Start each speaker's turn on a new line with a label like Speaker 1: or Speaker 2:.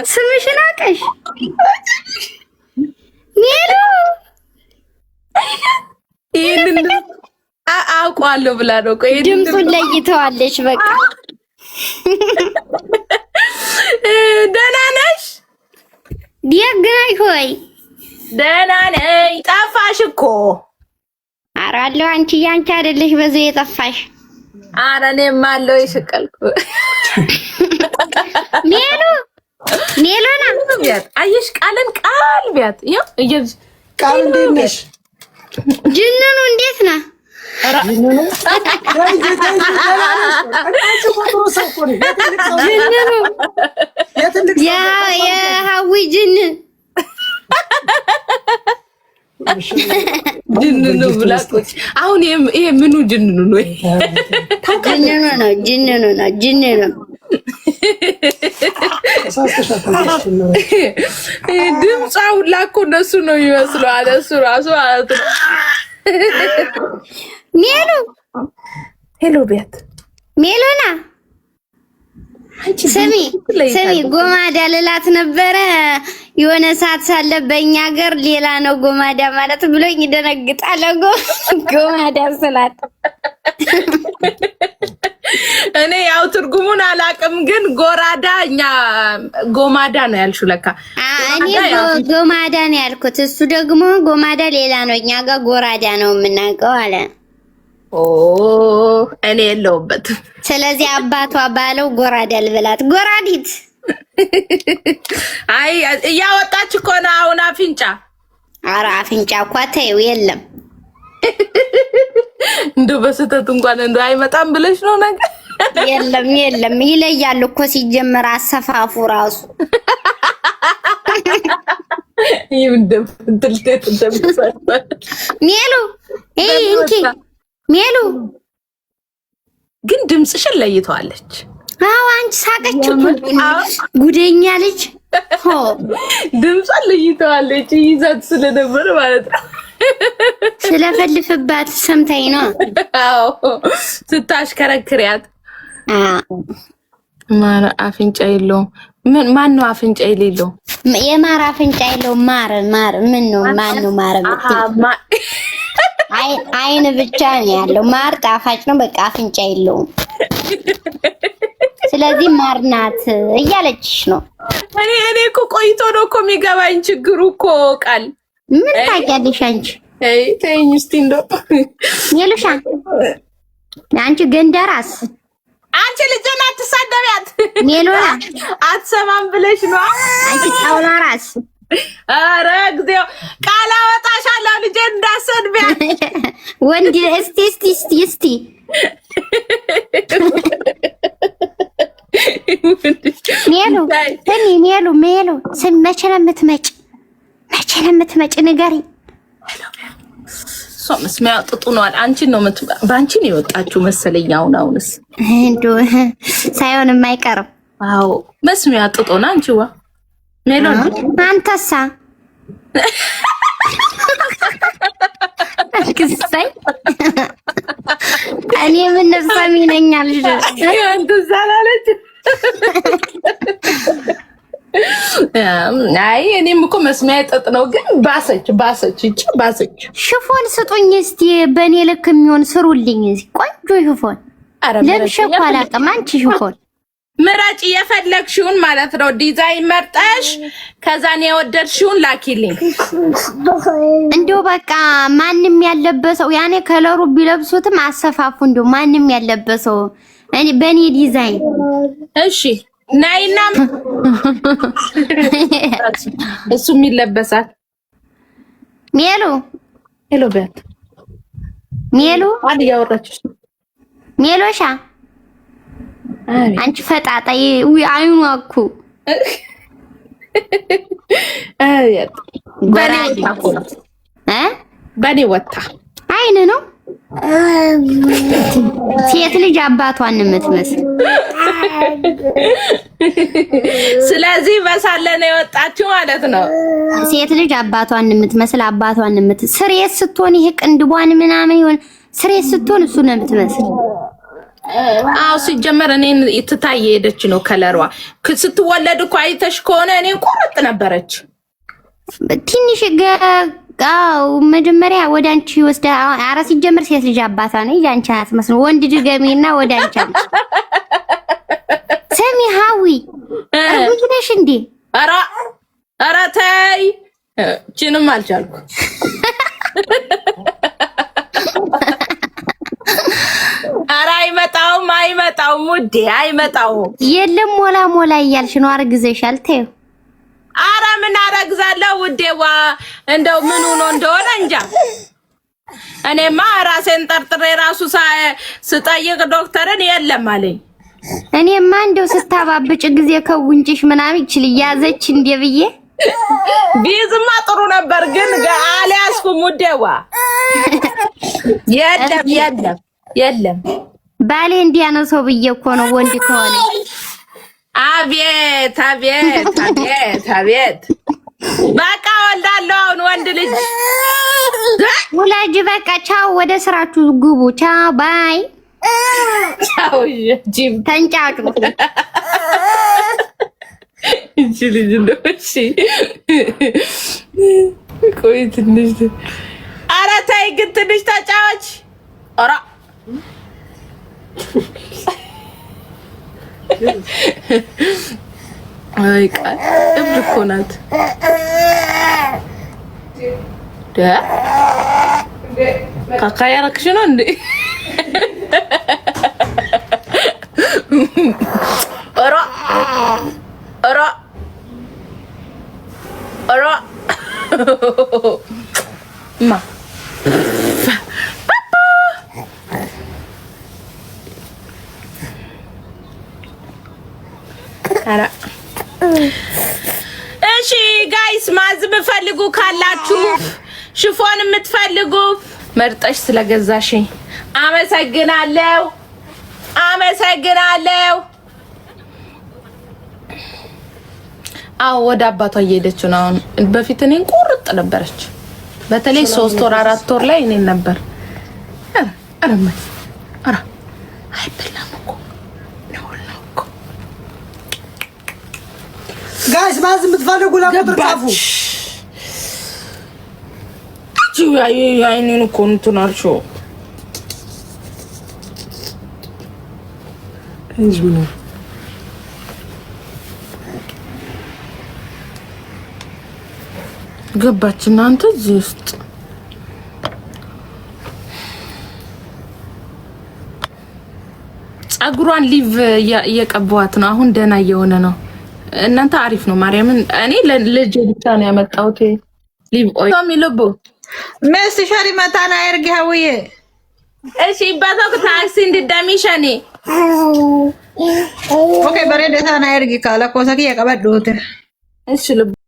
Speaker 1: ስምሽን አውቀሽ ሜሉ
Speaker 2: ይሄንን አውቀዋለሁ ብላ ነው። ቆይ
Speaker 1: ድምፁን ለይተዋለች። በቃ
Speaker 2: ደህና ነሽ?
Speaker 1: ደግ ነሽ ወይ?
Speaker 2: ደህና ነኝ። ጠፋሽ እኮ።
Speaker 1: ኧረ አለሁ። አንቺ አይደለሽ በዚህ የጠፋሽ።
Speaker 2: ኧረ እኔማ አለሁ የሸቀልኩ።
Speaker 1: ሜሉና
Speaker 2: ቢያት አየሽ፣ ቃልን ቃል ቢያት ይኸው እየብሽ
Speaker 3: ቃል እንዴት ነሽ?
Speaker 1: ጅንኑ እንዴት ነህ? የሀዊ ጅን
Speaker 2: ጅንኑ ብላ ቁጭ። አሁን ይሄ ምኑ ጅንኑ ነው?
Speaker 1: ጅንኑ
Speaker 2: ድምጿ ሁላ እኮ እነሱ ነው የሚመስለው አለ እሱ ራሱ ማለት ነው።
Speaker 1: ሜሉ
Speaker 2: ሄሎ ቢያት
Speaker 1: ሜሉና ስሚ ጎማዳ ልላት ነበረ የሆነ ሰዓት ሳለ በእኛ ሀገር ሌላ ነው ጎማዳ ማለት ብሎኝ ይደነግጣለሁ። ጎማዳ ስላት
Speaker 2: እኔ ያው ትርጉሙን አላውቅም፣ ግን ጎራዳ እኛ ጎማዳ ነው ያልሽው ለካ።
Speaker 1: እኔ ጎማዳ ነው ያልኩት፣ እሱ ደግሞ ጎማዳ ሌላ ነው፣ እኛ ጋር ጎራዳ ነው የምናውቀው አለ።
Speaker 2: ኦ እኔ የለሁበትም።
Speaker 1: ስለዚህ አባቷ ባለው ጎራዳ ልበላት። ጎራዲት
Speaker 2: አይ እያወጣች እኮ ነው አሁን አፍንጫ።
Speaker 1: ኧረ አፍንጫ እኮ ተይው የለም።
Speaker 2: እንደው በስተት እንኳን እንደው አይመጣም ብለሽ ነው ነገር?
Speaker 1: የለም ይለያል እኮ ሲጀመር አሰፋፉ ራሱ ሜሉ እንኪ ሜሉ
Speaker 2: ግን ድምፅሽን ለይተዋለች።
Speaker 1: አዎ አንቺ ሳቀች ጉደኛ ልጅ
Speaker 2: ድምጿን ለይተዋለች። ይዛት ስለነበር ማለት ነው።
Speaker 1: ስለፈልፍባት ሰምታኝ ነው።
Speaker 2: አዎ ስታሽከረክሪያት ማር አፍንጫ የለውም። ማን ነው አፍንጫ የሌለው?
Speaker 1: የማር አፍንጫ የለውም። ማር ምን ነው? ማን ነው ማር የምትል? አይን ብቻ ነው ያለው። ማር ጣፋጭ ነው፣ በቃ አፍንጫ የለውም። ስለዚህ ማር ናት እያለችሽ ነው።
Speaker 2: እኔ እኮ ቆይቶ ነው እኮ የሚገባኝ ችግሩ እኮ ቃል
Speaker 1: ምን ታውቂያለሽ አንቺ?
Speaker 2: ተይኝ እስቲ እንደው
Speaker 1: ሜሉሻ አንቺ ገንደራስ
Speaker 2: አንቺ ልጅና አትሳደቢያት።
Speaker 1: ሜሉና
Speaker 2: አትሰማም ብለሽ ነው
Speaker 1: አንቺ ጣውላ ራስ።
Speaker 2: ኧረ እግዚኦ ቃል አወጣሻለሁ ልጄ እንዳሰድቢያት።
Speaker 1: ወንድ እስቲ ሜሉ መቼ ነው የምትመጪ? ንገሪኝ።
Speaker 2: እሷ መስሚያ ጥጡ ነዋል። አንቺን ነው በአንቺን የወጣችው መሰለኝ። አሁንስ
Speaker 1: እንደው ሳይሆንም አይቀርም።
Speaker 2: አዎ መስሚያ ጥጡ ነው አንቺዋ ሜሎን።
Speaker 1: አንተሳ ክሳይ እኔ ምን ነፍሳሚ ነኛል
Speaker 2: አንተ ዛላለች። አይ እኔም እኮ መስሚያ ጥጥ ነው፣ ግን ባሰች።
Speaker 1: ሽፎን ስጡኝ እስቲ፣ በእኔ ልክ የሚሆን ስሩልኝ። ቆንጆ ሽፎን ለብሼ እኮ አላውቅም። አንቺ ሽፎን
Speaker 2: ምራጭ የፈለግሽውን ማለት ነው። ዲዛይን መርጠሽ ከዛን የወደድሽውን ላኪልኝ።
Speaker 1: እንደው በቃ ማንም ያለበሰው ያኔ ከለሩ ቢለብሱትም አሰፋፉ እንደው ማንም ያለበሰው እኔ በእኔ ዲዛይን።
Speaker 2: እሺ ናይና እሱም ይለበሳል። ሄሎ በት አንድ ያወራችሽ
Speaker 1: ሜሎሻ አንቺ ፈጣጣ አይኑ አኩ
Speaker 2: በኔ ወጣ
Speaker 1: አይን ነው። ሴት ልጅ አባቷን የምትመስል
Speaker 2: ስለዚህ በሳለ ነው የወጣችው ማለት ነው።
Speaker 1: ሴት ልጅ አባቷን የምትመስል ስሬት ስትሆን ይሄ ቅንድቧን ምናምን ይሆን ስሬት ስትሆን እሱ ነው የምትመስል።
Speaker 2: አው ሲጀመር እኔን ትታይ ሄደች ነው ከለሯ ስትወለድ እኮ አይተሽ ከሆነ እኔ ቆረጥ ነበረች
Speaker 1: ትንሽ ጋው መጀመሪያ ወደ አንቺ ወስዳ አራ ሲጀመር ሴት ልጅ አባቷ ነው ያንቺ አትመስል ወንድ ድገሚና ወደ አንቺ ሰሚ ሃዊ አርጉሽ እንዴ
Speaker 2: አራ ታይ ቺንም አልቻልኩ አራ አይመጣውም ውዴ አይመጣውም
Speaker 1: የለም ሞላ እያልሽ ነው አርግዘሻል ተይው
Speaker 2: አራ ምን አረግዛለሁ ውዴዋ እንደው ምን ሆኖ እንደሆነ እንጃ እኔማ ራሴን ጠርጥሬ ራሱ ስጠይቅ ዶክተርን የለም አለኝ
Speaker 1: እኔማ እንደው ስታባብጭ ጊዜ ከጉንጭሽ ምናምን ይችል ያዘች እንዴ ብዬ
Speaker 2: ቢዝማ ጥሩ ነበር ግን አልያዝኩም ውዴዋ የለም
Speaker 1: ባሌ እንዲያነሰው ብዬ እኮ ነው ወንድ ከሆነ
Speaker 2: አቤት በቃ ወልዳለሁ አሁን ወንድ ልጅ
Speaker 1: ወላጅ በቃ ቻው ወደ ስራችሁ ግቡ ቻው ባይ
Speaker 2: ቻው ጂም
Speaker 1: ተንጫጩ
Speaker 2: እቺ ልጅ እንደውሺ ቆይ ትንሽ ኧረ ተይ ግን ትንሽ ተጫዋች ኧረ አይ ቃል እብድ እኮ ናት ካካ ያረክሽ ነው እንዴ ኧረ ማ አራ እሺ ጋይስ ማዝ የምትፈልጉ ካላችሁ ሽፎን የምትፈልጉ መርጠሽ ስለገዛሽኝ አመሰግናለሁ አዎ ወደ አባቷ እየሄደች ነው አሁን በፊት እኔን ቁርጥ ነበረች በተለይ 3 ወር 4 ወር ላይ እኔን ነበር አራ አይበላም እኮ ነው
Speaker 3: ጋይስ ማዝ የምትፈልጉ ለቁጥር ጻፉ
Speaker 2: አይኔን እኮ እንትን አልሽው
Speaker 3: እንጂ ነው
Speaker 2: ገባች እናንተ እዚህ ውስጥ ጸጉሯን ሊቭ እየቀባዋት ነው አሁን ደህና እየሆነ ነው እናንተ አሪፍ ነው ማርያምን እኔ ለልጅ ብቻ ነው ያመጣሁት ሊቭ ኦይ ሚልቦ
Speaker 4: መስት ሸሪ መታና ያርግ ሀውዬ
Speaker 2: እሺ ባታው ታክሲ እንድዳሚሸኔ
Speaker 4: ኦኬ በሬ ደታና ያርግ ካላ ኮሰኪ ያቀበዱት
Speaker 2: እሺ